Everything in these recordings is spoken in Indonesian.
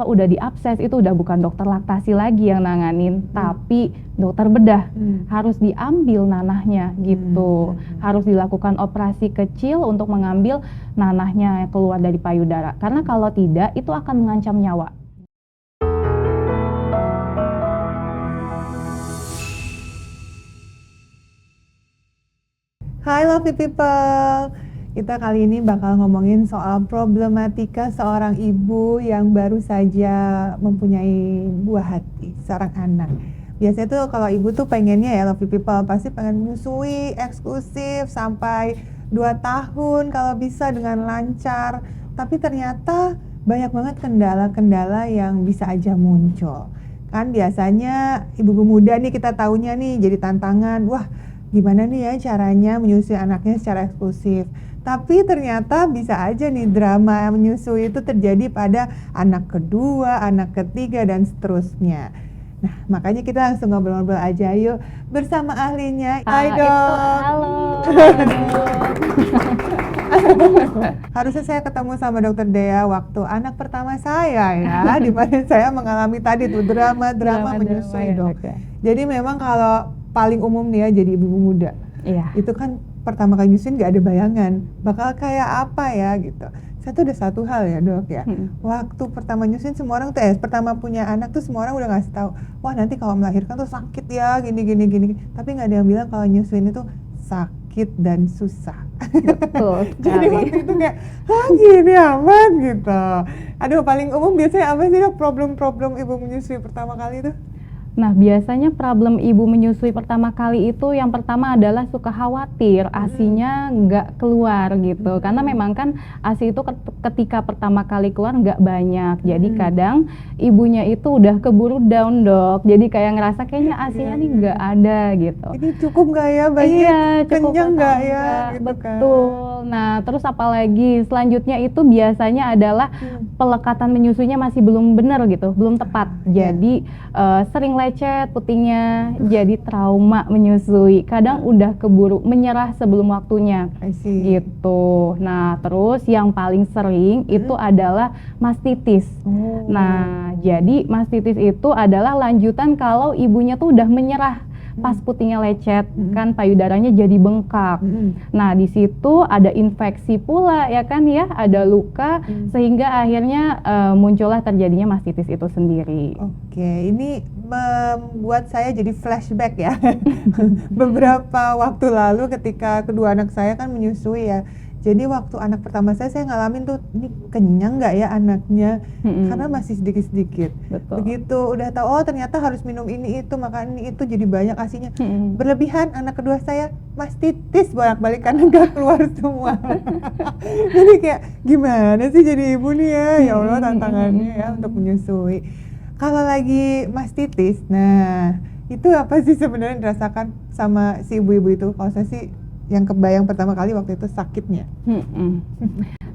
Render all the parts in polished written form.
kalau udah diabses itu udah bukan dokter laktasi lagi yang nanganin, tapi dokter bedah. Harus diambil nanahnya gitu. Harus dilakukan operasi kecil untuk mengambil nanahnya yang keluar dari payudara. Karena kalau tidak itu akan mengancam nyawa. Hai Lovely People, kita kali ini bakal ngomongin soal problematika seorang ibu yang baru saja mempunyai buah hati, seorang anak. Biasanya tuh kalau ibu tuh pengennya ya Lovely People, pasti pengen menyusui eksklusif sampai 2 tahun kalau bisa dengan lancar. Tapi ternyata banyak banget kendala-kendala yang bisa aja muncul. Kan biasanya ibu-ibu muda nih kita taunya nih jadi tantangan, wah gimana nih ya caranya menyusui anaknya secara eksklusif. Tapi ternyata bisa aja nih drama menyusui itu terjadi pada anak kedua, anak ketiga, dan seterusnya. Nah, makanya kita langsung ngobrol-ngobrol aja yuk bersama ahlinya. Hai dok. Halo. Harusnya saya ketemu sama dokter Dea waktu anak pertama saya ya, di mana saya mengalami tadi tuh drama menyusui dok. Jadi memang kalau paling umum nih ya jadi ibu muda, itu kan pertama kali nyusuin nggak ada bayangan bakal kayak apa ya gitu. Saya tuh ada satu hal ya dok ya, waktu pertama nyusuin semua orang tuh pertama punya anak tuh semua orang udah ngasih tahu, wah nanti kalau melahirkan tuh sakit ya gini, tapi nggak ada yang bilang kalau nyusuin itu sakit dan susah. Betul. Jadi waktu itu kayak, gini amat gitu. Aduh, paling umum biasanya apa sih dok problem ibu menyusui pertama kali itu? Nah, biasanya problem ibu menyusui pertama kali itu yang pertama adalah suka khawatir ASI-nya nggak keluar gitu. Karena memang kan ASI itu ketika pertama kali keluar nggak banyak. Jadi kadang ibunya itu udah keburu down dok. Jadi kayak ngerasa kayaknya ASI-nya nih nggak ada gitu. Ini cukup nggak ya bayi? Kenyang nggak ya? Gitu betul. Kan. Nah, terus apalagi selanjutnya itu biasanya adalah pelekatan menyusuinya masih belum benar gitu, belum tepat. Jadi sering lecet putingnya, jadi trauma menyusui. Kadang udah keburu menyerah sebelum waktunya, gitu. Nah, terus yang paling sering itu adalah mastitis. Nah, jadi mastitis itu adalah lanjutan kalau ibunya tuh udah menyerah. Pas putingnya lecet, kan payudaranya jadi bengkak. Nah, di situ ada infeksi pula ya kan ya, ada luka sehingga akhirnya muncullah terjadinya mastitis itu sendiri. Oke, ini membuat saya jadi flashback ya. Beberapa waktu lalu ketika kedua anak saya kan menyusui ya. Jadi waktu anak pertama saya ngalamin tuh, ini kenyang nggak ya anaknya? Karena masih sedikit-sedikit. Begitu udah tahu, oh ternyata harus minum ini itu, makan ini itu, jadi banyak ASI-nya. Berlebihan, anak kedua saya mastitis bolak-balik karena nggak keluar semua. Jadi kayak gimana sih jadi ibu nih ya? Ya Allah tantangannya ya untuk menyusui. Kalau lagi mastitis, nah itu apa sih sebenarnya dirasakan sama si ibu-ibu itu? Kalau saya sih yang kebayang pertama kali waktu itu sakitnya.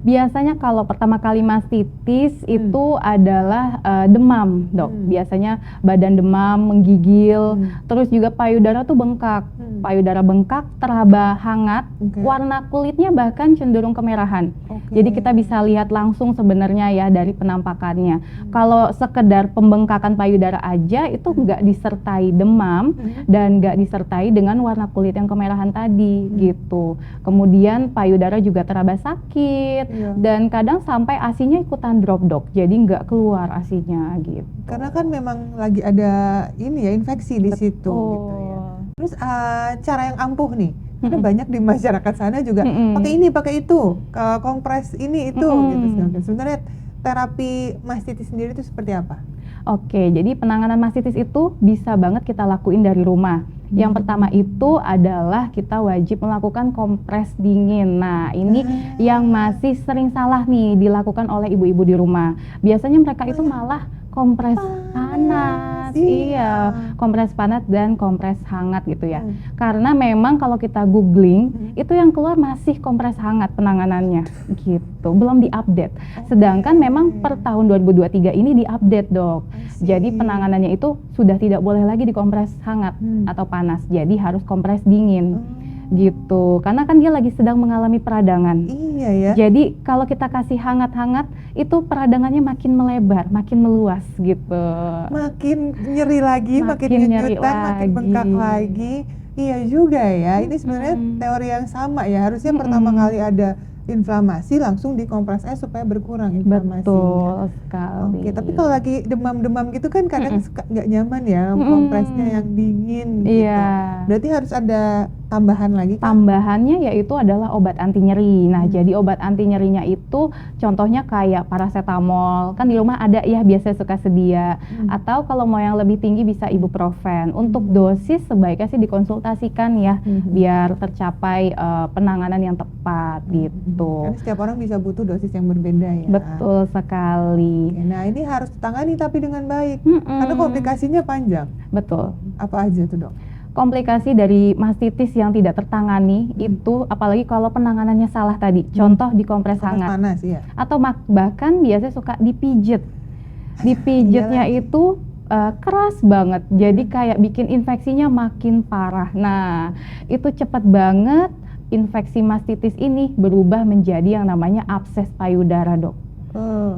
Biasanya kalau pertama kali mastitis itu adalah demam dok. Biasanya badan demam, menggigil, terus juga payudara tuh bengkak. Payudara bengkak, teraba hangat, warna kulitnya bahkan cenderung kemerahan. Jadi kita bisa lihat langsung sebenarnya ya dari penampakannya. Kalau sekedar pembengkakan payudara aja itu nggak disertai demam dan nggak disertai dengan warna kulit yang kemerahan tadi gitu. Kemudian payudara juga teraba sakit. Dan kadang sampai ASI-nya ikutan drop dok, jadi nggak keluar ASI-nya gitu. Karena kan memang lagi ada ini ya infeksi di situ. Gitu ya. Terus cara yang ampuh nih, karena banyak di masyarakat sana juga pakai ini, pakai itu, kompres ini itu, gitu. Sebenarnya terapi mastitis sendiri itu seperti apa? Oke, jadi penanganan mastitis itu bisa banget kita lakuin dari rumah. Yang pertama itu adalah kita wajib melakukan kompres dingin. Nah, ini yang masih sering salah nih dilakukan oleh ibu-ibu di rumah. Biasanya mereka itu malah kompres panas. Iya, kompres panas dan kompres hangat gitu ya. Karena memang kalau kita googling, itu yang keluar masih kompres hangat penanganannya gitu, belum diupdate. Sedangkan memang per tahun 2023 ini diupdate dok. Jadi penanganannya itu sudah tidak boleh lagi dikompres hangat atau panas, jadi harus kompres dingin. gitu. Karena kan dia lagi sedang mengalami peradangan. Iya ya. Jadi kalau kita kasih hangat-hangat, itu peradangannya makin melebar, makin meluas gitu. Makin nyeri lagi, makin Makin nyeri kejutan, makin bengkak lagi. lagi. Iya juga ya. Ini sebenarnya Mm-mm. teori yang sama ya. Harusnya pertama Mm-mm. kali ada inflamasi langsung dikompres es supaya berkurang inflamasinya. Betul sekali. Oke, tapi kalau lagi demam-demam gitu kan kadang Mm-mm. suka nggak nyaman ya, Mm-mm. kompresnya yang dingin gitu. Iya. Berarti harus ada tambahan lagi kan? Tambahannya yaitu adalah obat anti nyeri. Nah, Hmm. jadi obat anti nyerinya itu contohnya kayak paracetamol. Kan di rumah ada ya, biasa suka sedia. Atau kalau mau yang lebih tinggi bisa ibuprofen. Untuk dosis sebaiknya sih dikonsultasikan ya, biar tercapai penanganan yang tepat gitu. Karena setiap orang bisa butuh dosis yang berbeda ya. Betul sekali. Oke, nah ini harus ditangani tapi dengan baik. Mm-mm. Karena komplikasinya panjang. Betul. Apa aja tuh dok? Komplikasi dari mastitis yang tidak tertangani itu, apalagi kalau penanganannya salah tadi, contoh dikompres Kompres hangat, panas ya. atau bahkan biasanya suka dipijet. Dipijetnya Iya itu keras banget, jadi kayak bikin infeksinya makin parah. Nah, itu cepat banget infeksi mastitis ini berubah menjadi yang namanya abses payudara, dok.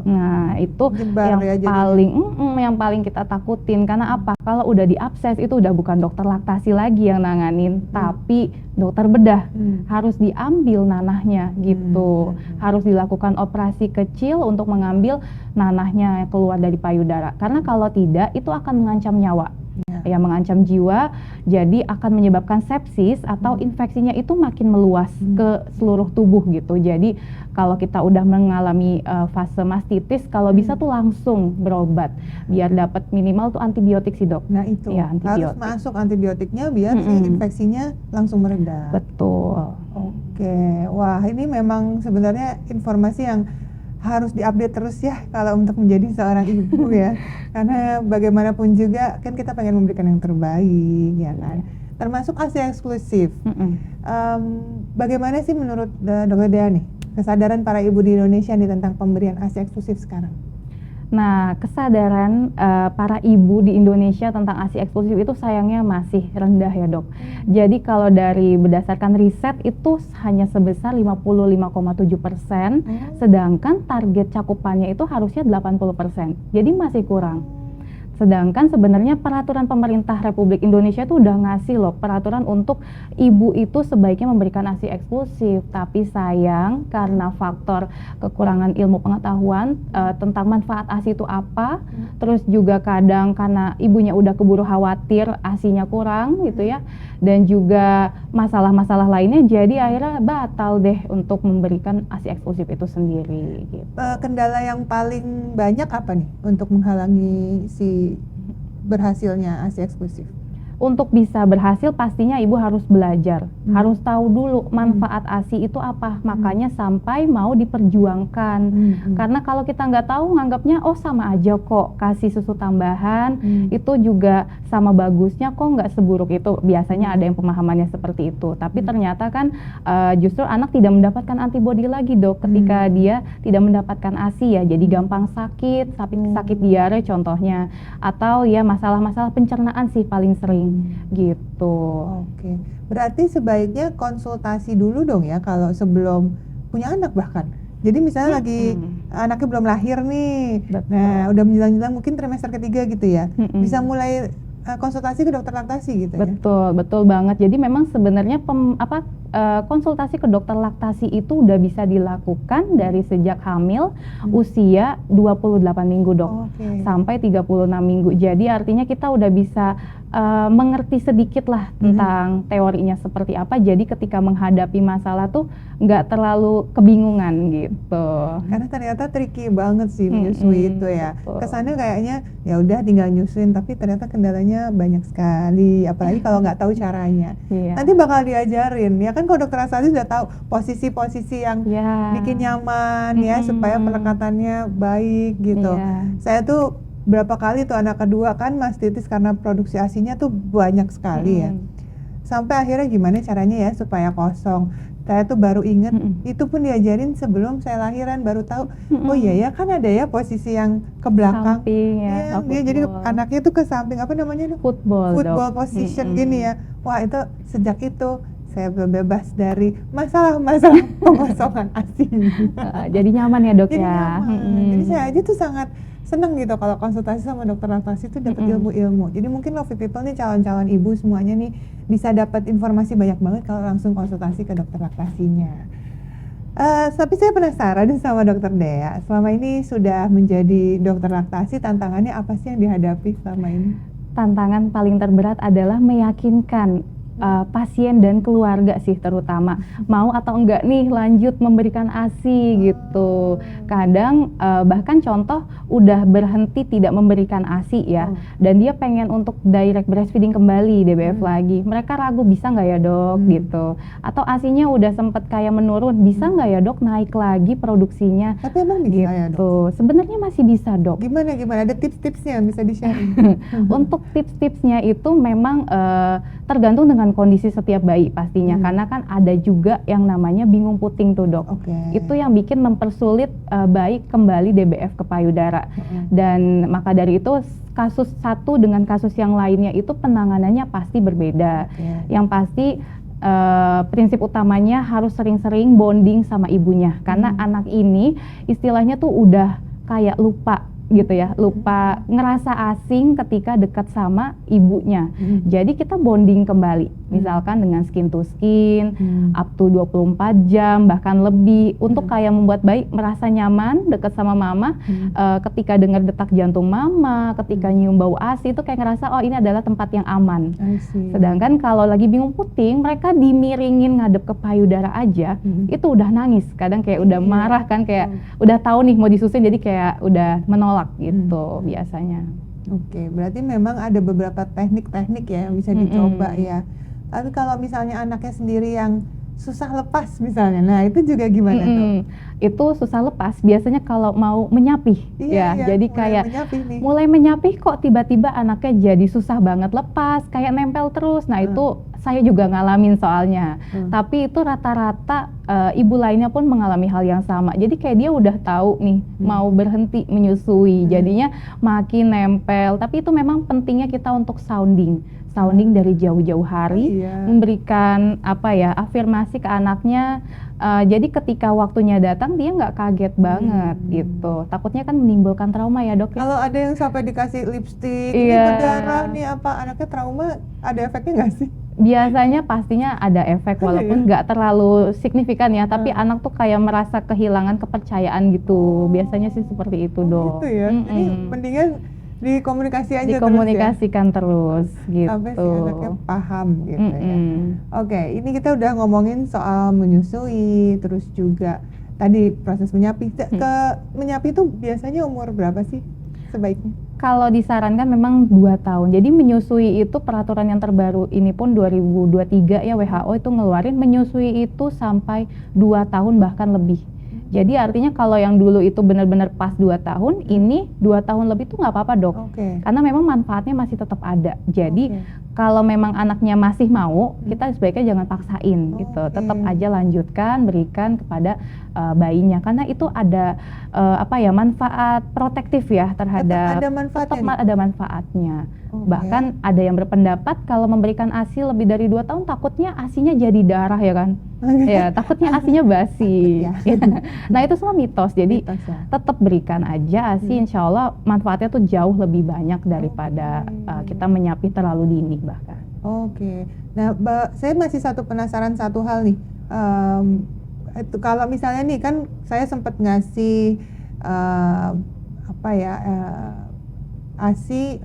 Nah, itu Nyebar yang ya jadinya. yang paling kita takutin. Karena apa? Kalau udah diabses itu udah bukan dokter laktasi lagi yang nanganin, tapi dokter bedah. Harus diambil nanahnya gitu. Harus dilakukan operasi kecil untuk mengambil nanahnya yang keluar dari payudara. Karena kalau tidak itu akan mengancam nyawa. Ya, mengancam jiwa, jadi akan menyebabkan sepsis atau infeksinya itu makin meluas ke seluruh tubuh gitu. Jadi kalau kita udah mengalami fase mastitis, kalau bisa tuh langsung berobat biar dapat minimal tuh antibiotik sih, dok. Nah itu Ya, harus antibiotik. masuk antibiotiknya biar si infeksinya langsung mereda. Betul. Oke, wah ini memang sebenarnya informasi yang harus diupdate terus ya kalau untuk menjadi seorang ibu ya. Karena bagaimanapun juga kan kita pengen memberikan yang terbaik ya kan. Termasuk ASI eksklusif. Bagaimana sih menurut Dr. Dea nih kesadaran para ibu di Indonesia nih tentang pemberian ASI eksklusif sekarang? Nah, kesadaran para ibu di Indonesia tentang ASI eksklusif itu sayangnya masih rendah ya, dok. Jadi kalau dari berdasarkan riset itu hanya sebesar 55,7%, sedangkan target cakupannya itu harusnya 80%. Jadi masih kurang. Sedangkan sebenarnya peraturan pemerintah Republik Indonesia itu udah ngasih loh peraturan untuk ibu itu sebaiknya memberikan ASI eksklusif. Tapi sayang karena faktor kekurangan ilmu pengetahuan tentang manfaat ASI itu apa, terus juga kadang karena ibunya udah keburu khawatir ASInya kurang gitu ya, dan juga masalah-masalah lainnya, jadi akhirnya batal deh untuk memberikan ASI eksklusif itu sendiri gitu. Kendala yang paling banyak apa nih untuk menghalangi si berhasilnya ASI eksklusif? Untuk bisa berhasil pastinya ibu harus belajar, harus tahu dulu manfaat ASI itu apa, makanya sampai mau diperjuangkan. Karena kalau kita nggak tahu, nganggapnya oh sama aja kok, kasih susu tambahan itu juga sama bagusnya kok, nggak seburuk itu. Biasanya ada yang pemahamannya seperti itu, tapi ternyata kan justru anak tidak mendapatkan antibodi lagi, dok, ketika dia tidak mendapatkan ASI ya, jadi gampang sakit diare contohnya, atau ya masalah-masalah pencernaan sih paling sering. Gitu. Oke, berarti sebaiknya konsultasi dulu dong ya kalau sebelum punya anak bahkan. Jadi misalnya lagi anaknya belum lahir nih, Betul. nah udah menjelang mungkin trimester ketiga gitu ya, bisa mulai konsultasi ke dokter laktasi gitu ya. Betul banget. Jadi memang sebenarnya konsultasi ke dokter laktasi itu udah bisa dilakukan dari sejak hamil usia 28 minggu, dok. Sampai 36 minggu. Jadi artinya kita udah bisa mengerti sedikit lah tentang teorinya seperti apa. Jadi ketika menghadapi masalah tuh nggak terlalu kebingungan gitu. Karena ternyata tricky banget sih menyusui itu ya. Betul. Kesannya kayaknya ya udah tinggal nyusuin, tapi ternyata kendalanya banyak sekali. Apalagi kalau nggak tahu caranya. Iya. Nanti bakal diajarin. Ya kan kalau dokter laktasi sudah tahu posisi-posisi yang bikin nyaman ya supaya pendekatannya baik gitu. Saya tuh berapa kali tuh anak kedua kan mastitis karena produksi ASInya tuh banyak sekali ya. Sampai akhirnya gimana caranya ya supaya kosong. Saya tuh baru inget, itu pun diajarin sebelum saya lahiran, baru tahu, oh iya ya kan ada ya posisi yang ke belakang. Samping ya, Dia jadi anaknya tuh ke samping, apa namanya tuh? Football position gini ya. Wah itu sejak itu saya bebas dari masalah-masalah pengosongan ASI. Jadi nyaman ya dok Jadi ya. nyaman. Jadi saya aja tuh sangat seneng gitu kalau konsultasi sama dokter laktasi tuh dapat ilmu-ilmu. Jadi mungkin Lovely People nih calon-calon ibu semuanya nih bisa dapat informasi banyak banget kalau langsung konsultasi ke dokter laktasinya. Tapi saya penasaran sama dokter Dea. Selama ini sudah menjadi dokter laktasi, tantangannya apa sih yang dihadapi selama ini? Tantangan paling terberat adalah meyakinkan pasien dan keluarga sih terutama mau atau enggak nih lanjut memberikan ASI gitu. Kadang bahkan contoh udah berhenti tidak memberikan ASI ya, dan dia pengen untuk direct breastfeeding kembali DBF lagi. Mereka ragu bisa nggak ya dok gitu, atau ASInya udah sempet kayak menurun, bisa nggak ya dok naik lagi produksinya. Tapi emang bisa ya dok? Sebenarnya masih bisa dok. Gimana? Ada tips-tipsnya yang bisa di-share? Untuk tips-tipsnya itu memang tergantung dengan kondisi setiap bayi pastinya, karena kan ada juga yang namanya bingung puting tuh dok. Itu yang bikin mempersulit bayi kembali DBF ke payudara. Dan maka dari itu kasus satu dengan kasus yang lainnya itu penanganannya pasti berbeda. Yang pasti prinsip utamanya harus sering-sering bonding sama ibunya, karena anak ini istilahnya tuh udah kayak lupa gitu ya, lupa ngerasa asing ketika dekat sama ibunya. Jadi kita bonding kembali, misalkan dengan skin to skin, up to 24 jam bahkan lebih, untuk kayak membuat bayi merasa nyaman dekat sama mama. Ketika dengar detak jantung mama, ketika nyium bau ASI itu kayak ngerasa oh ini adalah tempat yang aman. Sedangkan kalau lagi bingung puting, mereka dimiringin ngadep ke payudara aja, itu udah nangis, kadang kayak udah marah kan, kayak udah tahu nih mau disusuin, jadi kayak udah menolak gitu biasanya. Oke, berarti memang ada beberapa teknik-teknik ya yang bisa dicoba ya. Tapi kalau misalnya anaknya sendiri yang susah lepas misalnya, nah itu juga gimana tuh? Itu susah lepas biasanya kalau mau menyapih ya, jadi kayak mulai menyapih kok tiba-tiba anaknya jadi susah banget lepas, kayak nempel terus. Nah itu saya juga ngalamin soalnya, tapi itu rata-rata ibu lainnya pun mengalami hal yang sama. Jadi kayak dia udah tahu nih mau berhenti menyusui, jadinya makin nempel. Tapi itu memang pentingnya kita untuk sounding dari jauh-jauh hari, memberikan apa ya, afirmasi ke anaknya. Jadi ketika waktunya datang dia nggak kaget banget gitu. Takutnya kan menimbulkan trauma ya dok. Kalau ada yang sampai dikasih lipstik, ini berdarah nih apa, anaknya trauma, ada efeknya nggak sih? Biasanya pastinya ada efek, walaupun nggak terlalu signifikan ya, tapi anak tuh kayak merasa kehilangan kepercayaan gitu. Biasanya sih seperti itu dok. Gitu ya, jadi mendingan dikomunikasikan terus gitu. Sampai si anaknya paham gitu ya. Oke, ini kita udah ngomongin soal menyusui, terus juga tadi proses menyapih. Menyapih itu biasanya umur berapa sih sebaiknya? Kalau disarankan memang 2 tahun. Jadi menyusui itu peraturan yang terbaru ini pun 2023 ya, WHO itu ngeluarin menyusui itu sampai 2 tahun bahkan lebih. Jadi artinya kalau yang dulu itu benar-benar pas 2 tahun, ini 2 tahun lebih tuh nggak apa-apa dok. Karena memang manfaatnya masih tetap ada. Jadi kalau memang anaknya masih mau, kita sebaiknya jangan paksain gitu. Tetap aja lanjutkan, berikan kepada bayinya. Karena itu ada manfaat protektif ya terhadap. Tetap ada manfaatnya. Bahkan ada yang berpendapat kalau memberikan ASI lebih dari 2 tahun takutnya ASInya jadi darah ya kan. Ya, takutnya ASInya basi. Nah itu semua mitos, jadi tetap berikan aja ASI, insya Allah manfaatnya tuh jauh lebih banyak daripada kita menyapih terlalu dini bahkan. Nah saya masih penasaran satu hal nih, itu kalau misalnya nih kan saya sempat ngasih ASI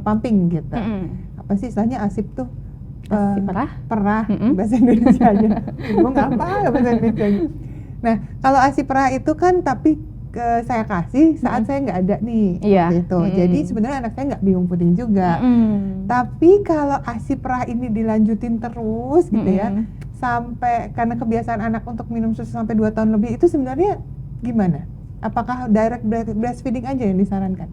pumping gitu. Apa sih istilahnya ASIP tuh? ASI perah? Bahasa Indonesianya. Bingung apa bahasa Indonesianya. Nah, kalau ASI perah itu kan tapi saya kasih saat saya nggak ada nih, gitu. Jadi sebenarnya anak saya nggak bingung puting juga. Tapi kalau ASI perah ini dilanjutin terus gitu ya, sampai karena kebiasaan anak untuk minum susu sampai 2 tahun lebih, itu sebenarnya gimana? Apakah direct breastfeeding aja yang disarankan?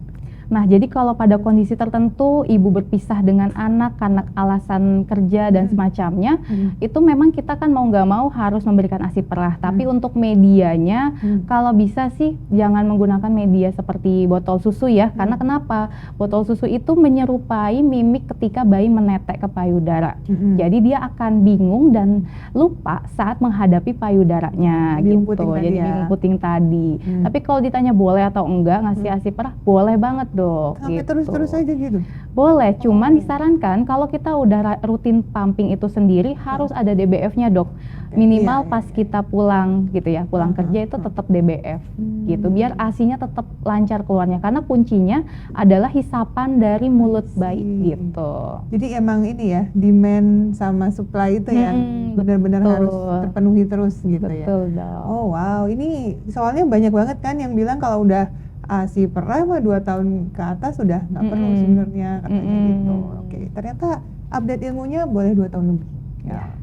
Nah, jadi kalau pada kondisi tertentu ibu berpisah dengan anak karena alasan kerja dan semacamnya, itu memang kita kan mau nggak mau harus memberikan ASI perah. Tapi untuk medianya, kalau bisa sih jangan menggunakan media seperti botol susu ya. Karena kenapa? Botol susu itu menyerupai mimik ketika bayi menetek ke payudara. Jadi dia akan bingung dan lupa saat menghadapi payudaranya Bingung gitu. puting tadi Jadi ya. bingung puting tadi. Tapi kalau ditanya boleh atau enggak ngasih ASI perah, boleh banget dok. Sampai Gitu. terus-terus aja gitu. Boleh, cuman disarankan kalau kita udah rutin pumping itu sendiri harus ada DBF-nya dok. Minimal Iya, pas kita pulang gitu ya, pulang kerja itu tetap DBF gitu. Biar ASI-nya tetap lancar keluarnya karena kuncinya adalah hisapan dari mulut bayi gitu. Jadi emang ini ya, demand sama supply itu yang benar-benar harus terpenuhi terus gitu ya. Betul dok. Oh wow, ini soalnya banyak banget kan yang bilang kalau udah ASI perah mah 2 tahun ke atas sudah nggak perlu sebenarnya katanya gitu. Oke, ternyata update ilmunya boleh 2 tahun lebih. Ya.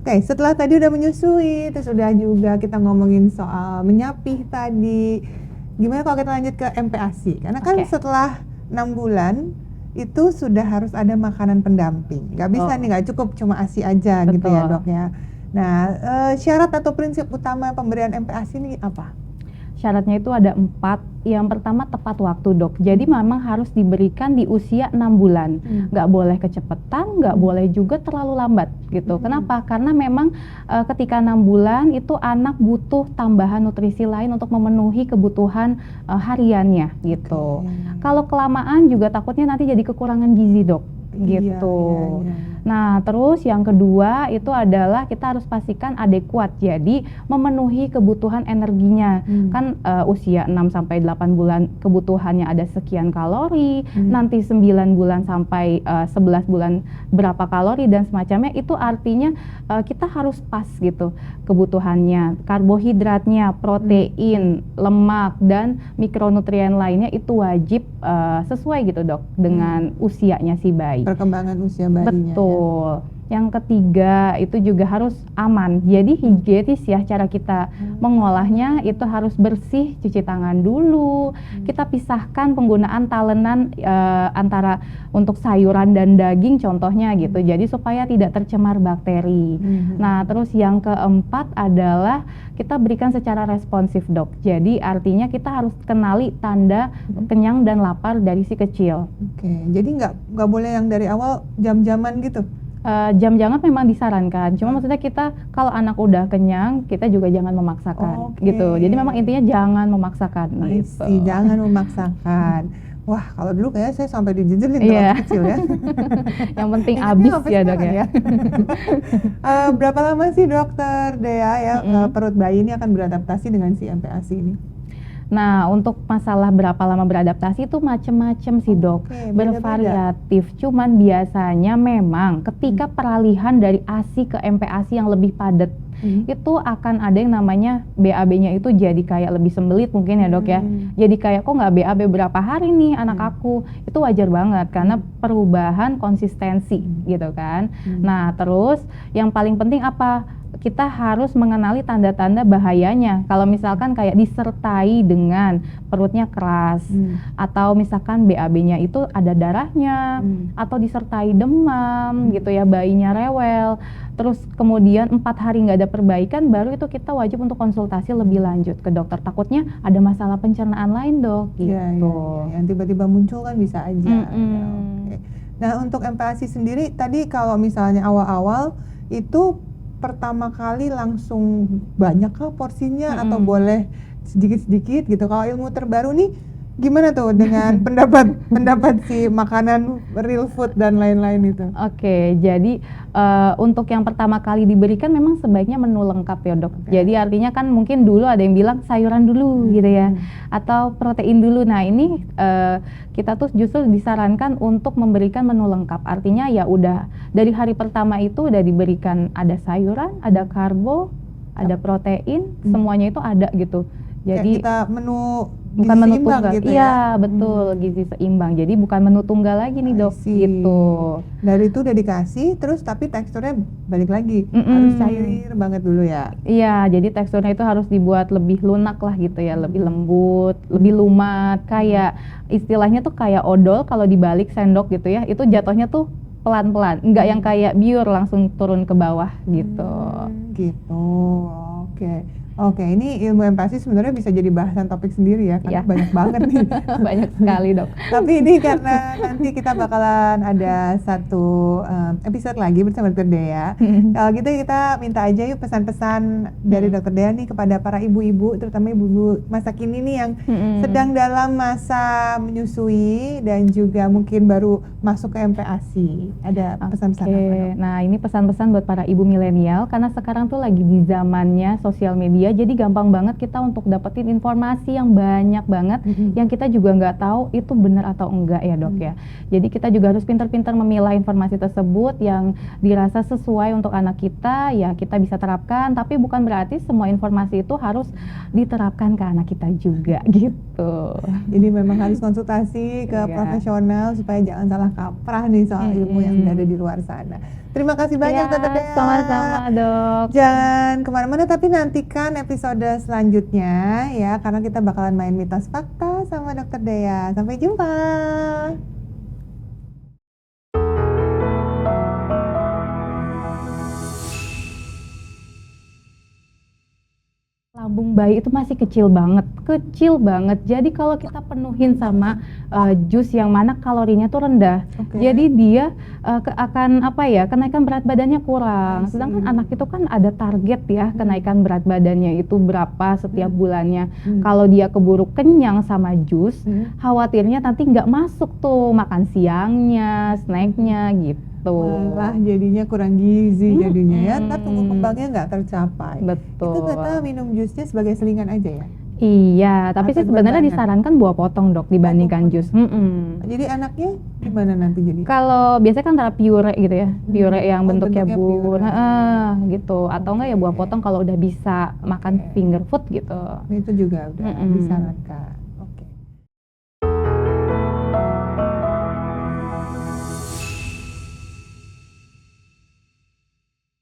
Oke, setelah tadi udah menyusui, terus udah juga kita ngomongin soal menyapih tadi. Gimana kalau kita lanjut ke MPASI? Karena kan setelah 6 bulan itu sudah harus ada makanan pendamping. Nggak bisa nih, nggak cukup cuma ASI aja gitu ya dok ya. Nah, syarat atau prinsip utama pemberian MPASI ini apa? Syaratnya itu ada 4. Yang pertama tepat waktu dok. Jadi memang harus diberikan di usia 6 bulan. Nggak boleh kecepatan, nggak boleh juga terlalu lambat gitu. Kenapa? Karena memang ketika 6 bulan itu anak butuh tambahan nutrisi lain untuk memenuhi kebutuhan hariannya gitu. Kalau kelamaan juga takutnya nanti jadi kekurangan gizi dok. Gitu. Nah, terus yang kedua itu adalah kita harus pastikan adekuat. Jadi memenuhi kebutuhan energinya. Kan usia 6 sampai 8 bulan kebutuhannya ada sekian kalori, nanti 9 bulan sampai 11 bulan berapa kalori dan semacamnya. Itu artinya kita harus pas gitu kebutuhannya. Karbohidratnya, protein, lemak dan mikronutrien lainnya itu wajib sesuai gitu dok dengan usianya si bayi. Perkembangan usia bayinya. Betul. Yang ketiga itu juga harus aman. Jadi higienis ya cara kita mengolahnya itu harus bersih, cuci tangan dulu. Kita pisahkan penggunaan talenan antara untuk sayuran dan daging contohnya gitu. Jadi supaya tidak tercemar bakteri. Nah, terus yang keempat adalah kita berikan secara responsif dok. Jadi artinya kita harus kenali tanda kenyang dan lapar dari si kecil. Oke, jadi nggak boleh yang dari awal jam-jaman gitu? Jam-jaman memang disarankan, cuma maksudnya kita kalau anak udah kenyang kita juga jangan memaksakan gitu. Jadi memang intinya jangan memaksakan gitu. Jangan memaksakan. Wah, kalau dulu kayaknya saya sampai dijejelin waktu kecil ya. Yang penting habis ya dok ya. Berapa lama sih dokter Dea ya perut bayi ini akan beradaptasi dengan si MPASI ini? Nah, untuk masalah berapa lama beradaptasi itu macam-macam sih dok, bervariatif. Cuman biasanya memang ketika peralihan dari ASI ke MPASI yang lebih padat, itu akan ada yang namanya BAB-nya itu jadi kayak lebih sembelit mungkin ya dok ya. Jadi kayak kok nggak BAB berapa hari nih anak aku, itu wajar banget karena perubahan konsistensi gitu kan. Nah terus yang paling penting apa? Kita harus mengenali tanda-tanda bahayanya. Kalau misalkan kayak disertai dengan perutnya keras, atau misalkan BAB-nya itu ada darahnya, atau disertai demam gitu ya, bayinya rewel, terus kemudian 4 hari nggak ada perbaikan, baru itu kita wajib untuk konsultasi lebih lanjut ke dokter. Takutnya ada masalah pencernaan lain dok, gitu. Yang tiba-tiba muncul kan bisa aja. Nah untuk MPASI sendiri, tadi kalau misalnya awal-awal itu pertama kali langsung banyak kah porsinya atau boleh sedikit-sedikit gitu? Kalau ilmu terbaru nih gimana tuh dengan pendapat si makanan real food dan lain-lain itu? Oke, jadi untuk yang pertama kali diberikan memang sebaiknya menu lengkap ya dok. Jadi artinya kan mungkin dulu ada yang bilang sayuran dulu gitu ya, atau protein dulu. Nah ini kita tuh justru disarankan untuk memberikan menu lengkap. Artinya ya udah dari hari pertama itu udah diberikan ada sayuran, ada karbo, ada protein, semuanya itu ada gitu. Jadi kita menu Bukan gizi menu seimbang tunggal. gitu ya? Iya, betul, gizi seimbang. Jadi bukan menu tunggal lagi nih, I Dok, see. gitu. Dari itu udah dikasih, terus tapi teksturnya balik lagi, harus cair banget dulu ya? Iya, jadi teksturnya itu harus dibuat lebih lunak lah gitu ya, lebih lembut, lebih lumat, kayak istilahnya tuh kayak odol kalau dibalik sendok gitu ya, itu jatuhnya tuh pelan-pelan, nggak yang kayak biur langsung turun ke bawah gitu. Gitu, oke. Oke, ini ilmu empati sebenarnya bisa jadi bahasan topik sendiri ya, karena Iya. banyak banget nih. Banyak sekali, Dok. Tapi ini karena nanti kita bakalan ada satu episode lagi bersama Dr. Dea. Kalau gitu kita minta aja yuk pesan-pesan dari Dr. Dea nih kepada para ibu-ibu, terutama ibu-ibu masa kini nih yang sedang dalam masa menyusui dan juga mungkin baru masuk ke MPASI. Ada pesan-pesan apa, Dok? Nah ini pesan-pesan buat para ibu milenial karena sekarang tuh lagi di zamannya sosial media, jadi gampang banget kita untuk dapetin informasi yang banyak banget yang kita juga nggak tahu itu benar atau enggak ya, Dok ya. Jadi kita juga harus pintar-pintar memilah informasi tersebut yang dirasa sesuai untuk anak kita, ya kita bisa terapkan, tapi bukan berarti semua informasi itu harus diterapkan ke anak kita juga gitu. Jadi memang harus konsultasi ke profesional supaya jangan salah kaprah nih soal ilmu yang ada di luar sana. Terima kasih banyak Dr. Dea. Sama-sama, Dok. Jangan kemana-mana tapi nantikan episode selanjutnya ya, karena kita bakalan main mitos fakta sama Dr. Dea. Sampai jumpa. Lambung bayi itu masih kecil banget. Jadi kalau kita penuhin sama jus yang mana kalorinya tuh rendah, jadi dia akan kenaikan berat badannya kurang. Sedangkan anak itu kan ada target ya kenaikan berat badannya itu berapa setiap bulannya. Kalau dia keburu kenyang sama jus, khawatirnya nanti nggak masuk tuh makan siangnya, snacknya gitu. Malah jadinya kurang gizi jadinya ya, ntar tumbuh kembangnya nggak tercapai. Betul. Itu kita minum jusnya sebagai selingan aja ya? Iya, tapi sih Atau sebenarnya berbarengan? disarankan buah potong, Dok, dibandingkan jus. Jadi anaknya gimana nanti jadi? Kalau biasanya kan antara pure gitu ya, pure yang bentuknya bentuknya bubur, pure. gitu. Atau enggak ya buah potong kalau udah bisa makan finger food gitu. Itu juga udah disarankan.